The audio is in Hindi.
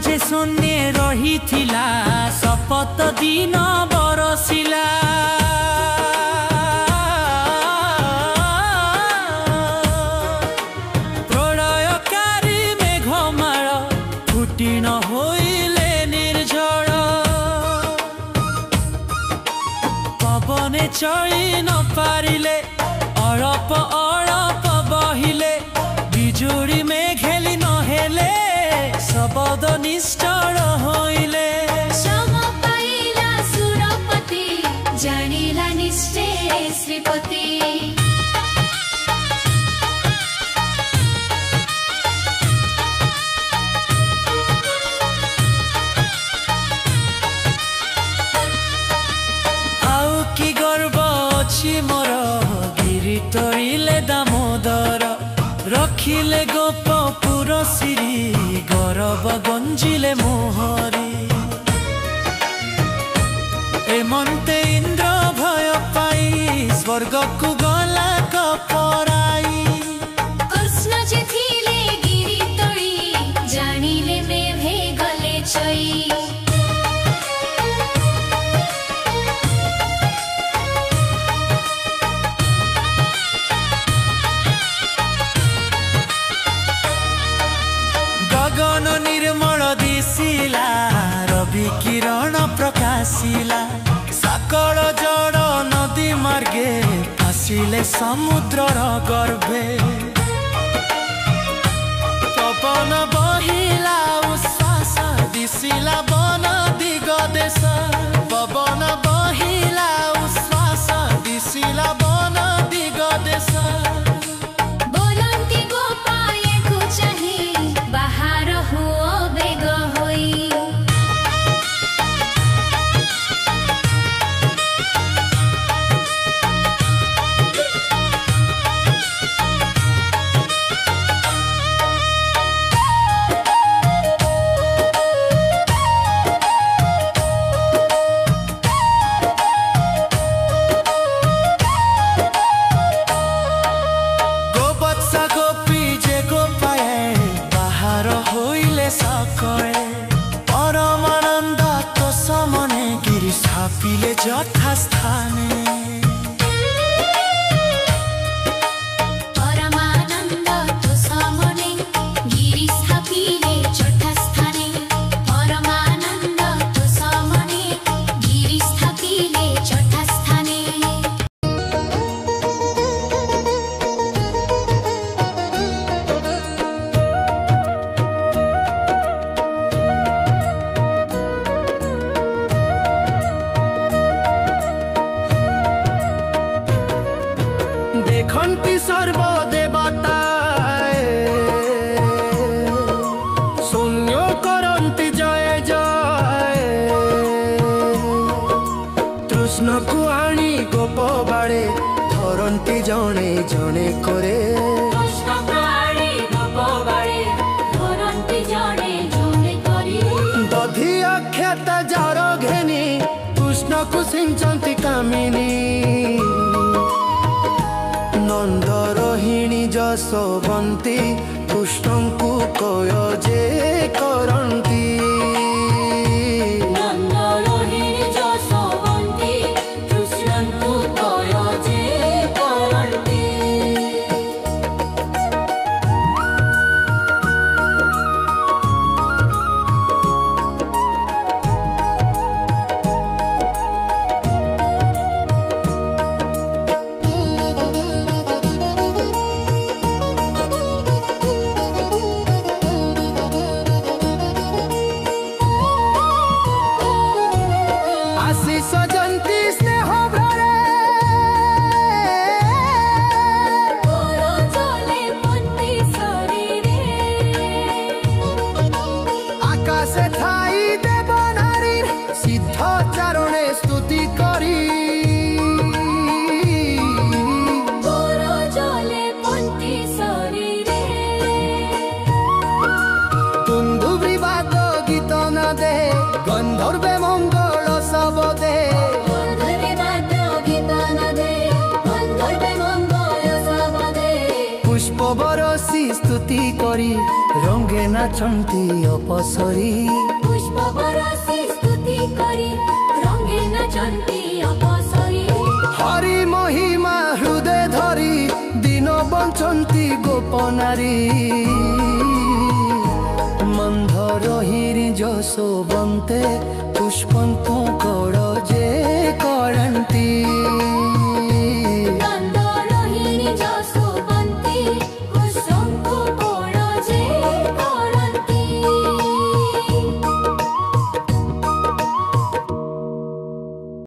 जे शून्य रही थिला शपथ दिन बरसिला प्रलयकारी मेघमाळ फुटी न होइले निर्झर पवने चढ़ी न पारिले अळप अळप बहिले बिजुड़ी मेघेली न हेले शबद निष्ठर होइले क्षम पाइला सुरपति जानिला निष्ठे श्रीपति आउ की गर्व अछि मोर गिरी तरिले दामोदर रखिले गोपपुर सिरी गौरव गंजिले मोहरी एमंते इंद्र भय पाई स्वर्ग को गला कपराई कृष्ण जे थिले गिरी तोड़ी जानिले मेघे गले छई गगन निर्मल दिसिला रवि किरण प्रकाशिला सकल जड़ नदी मार्गे आसिले समुद्रर गर्भे पवन बहिला उश्वास दिसिला वन दिग देश पवन बहिला उश्वास दिसिला वन दिग देश बोलंती गोपाय को चाहे बाहर हो बेग होई गोवत्सा गोपी जे गोपाए बाहर होइले सकळे परमानंद तो समने गिरी स्थापिले जथा स्थाने परमानंद तो सामने गिरी स्थापिले छठा स्थाने परमानंद तो सामने गिरी स्थापिले छठा स्थाने देखन्ति सर्वदेवता शून्य करन्ति जय जय तृष्ण को आनी गोप बाड़े धरन्ति जणे जणे करे कृष्ण प्राणी गोपबाळे धरन्ति जणे जणे करी दधि अक्षत जार घेनी कृष्ण को सिंचन्ति कामिनी नंद रोहिणी जसवंती कृष्ण को कय जे करन्ति नंद रोहिणी जसवंती कृष्ण को कय जे करन्ति রঙে নাচন্তি অপসরী পুষ্প বরষি স্তুতি করি রঙে নাচন্তি অপসরী হরি মহিমা হৃদয় ধরি দিন বঞ্চন্তি গোপনারী মন্ধর হিরি যশোবন্তে পুষ্পন্ত